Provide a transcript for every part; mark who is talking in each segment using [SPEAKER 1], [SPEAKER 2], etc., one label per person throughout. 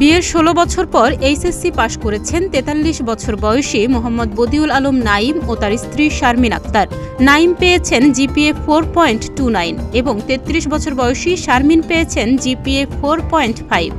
[SPEAKER 1] বিয়ের ১৬ বছর পর এইচএসসি পাশ করেছেন ৪৩ বছর বয়সী মোহাম্মদ বদিউল আলম নাইম ও তার স্ত্রী শারমিন আক্তার। নাইম পেয়েছেন জিপিএ 4.29 এবং ৩৩ বছর বয়সী শারমিন পেয়েছেন জিপিএ 4.5।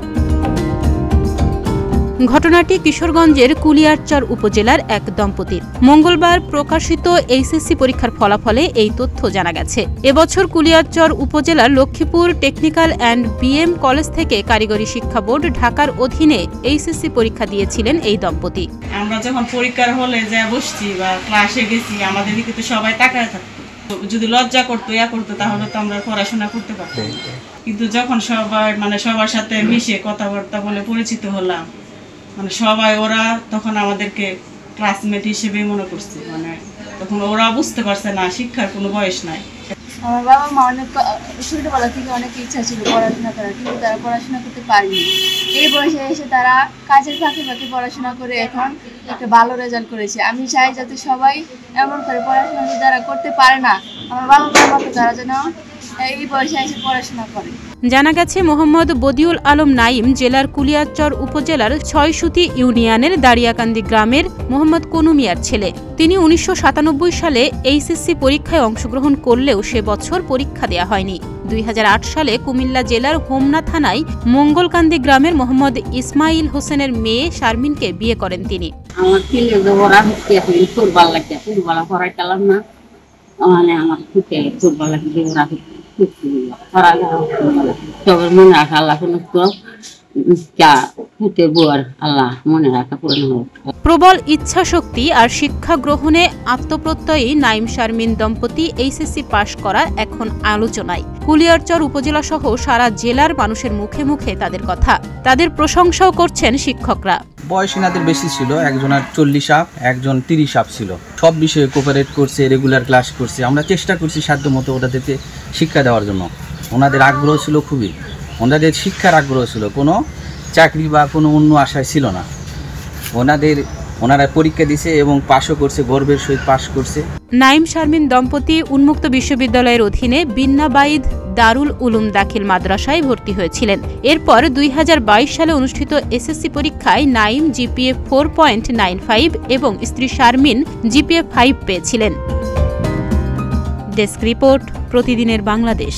[SPEAKER 1] ঘটনাটি কিশোরগঞ্জের কুলিয়ারচর উপজেলার এক দম্পতির। মঙ্গলবার প্রকাশিত এইচএসসি পরীক্ষার ফলাফলে এই তথ্য জানা গেছে। এবছর কুলিয়ারচর উপজেলার Lakshmipur technical and BM college থেকে কারিগরি শিক্ষা বোর্ড ঢাকার অধীনে এইচএসসি পরীক্ষা দিয়েছিলেন এই দম্পতি।
[SPEAKER 2] আমরা যখন পরীক্ষার হলে যা বসছি বা ক্লাসে গেছি, আমাদের দিকে তো সবাই তাকায় থাকতো। যদি লজ্জা করতো তাহলে তো আমরা পড়াশোনা করতে পারতাম। কিন্তু যখন সবার সাথে মিশে কথাবার্তা বলে পরিচিত হলাম, সবাই ওরা তখন আমাদেরকে ক্লাসমেট হিসেবে মনে করছে। তখন ওরা বুঝতে পারছে না শিক্ষার কোনো বয়স নাই।
[SPEAKER 3] আমার বাবা মা অনেক ছোটবেলা থেকে অনেক ইচ্ছা ছিল পড়াশোনা করার, কিন্তু তারা পড়াশোনা করতে পারেনি। এই বয়সে এসে তারা কাজের ফাঁকে ফাঁকে পড়াশোনা করে এখন একটা ভালো রেজাল্ট করেছে। আমি চাই যাতে সবাই এমন করে পড়াশোনা যারা করতে পারে না, আমার বাবা মার মতো তারা যেন এই বয়সে এসে পড়াশোনা করে।
[SPEAKER 1] জানা গেছে, মোহাম্মদ বদিউল আলম নাইম জেলার কুলিয়ারচর উপজেলার ৬ সুতি ইউনিয়নের দাড়িয়াকান্দি গ্রামের মোহাম্মদ কনু মিয়ার ছেলে। তিনি ১৯৯৭ সালে এইচএসসি পরীক্ষায় অংশগ্রহণ করলেও সে বছর পরীক্ষা দেয়া হয়নি। ২০০৮ সালে কুমিল্লা জেলার হোমনা থানায় মঙ্গলকান্দি গ্রামের মোহাম্মদ ইসমাইল হোসেনের মেয়ে শারমিনকে বিয়ে করেন তিনি। প্রবল ইচ্ছাশক্তি আর শিক্ষা গ্রহণে আত্মপ্রত্যয়ী নাইম শারমিন দম্পতি এইচএসসি পাশ করা এখন আলোচনায়। কুলিয়ারচর উপজেলা সহ সারা জেলার মানুষের মুখে মুখে তাদের কথা। তাদের প্রশংসাও করছেন শিক্ষকরা।
[SPEAKER 4] বয়স এনাদের বেশি ছিল, একজনের 40 আপ, একজন 30 আপ ছিল। সব বিষয়ে কোঅপারেট করছে, রেগুলার ক্লাস করছে। আমরা চেষ্টা করছি সাধ্যমতো ওনাদেরকে শিক্ষা দেওয়ার জন্য। ওনাদের আগ্রহ ছিল খুবই, ওনাদের শিক্ষার আগ্রহ ছিল, কোনো চাকরি বা কোনো অন্য আশায় ছিল না। ওনারা পরীক্ষা দিছে এবং পাশও করছে, গর্বের সহিত পাশ করছে।
[SPEAKER 1] নাইম শারমিন দম্পতি উন্মুক্ত বিশ্ববিদ্যালয়ের অধীনে বিন্নাবাইদ দারুল উলুম দাখিল মাদ্রাসায় ভর্তি হয়েছিলেন। এরপর ২০২২ সালে অনুষ্ঠিত এসএসসি পরীক্ষায় নাইম জিপিএ 4.95 এবং স্ত্রী শারমিন জিপিএ 5 পেয়েছিলেন। ডেস্ক রিপোর্ট, প্রতিদিনের বাংলাদেশ।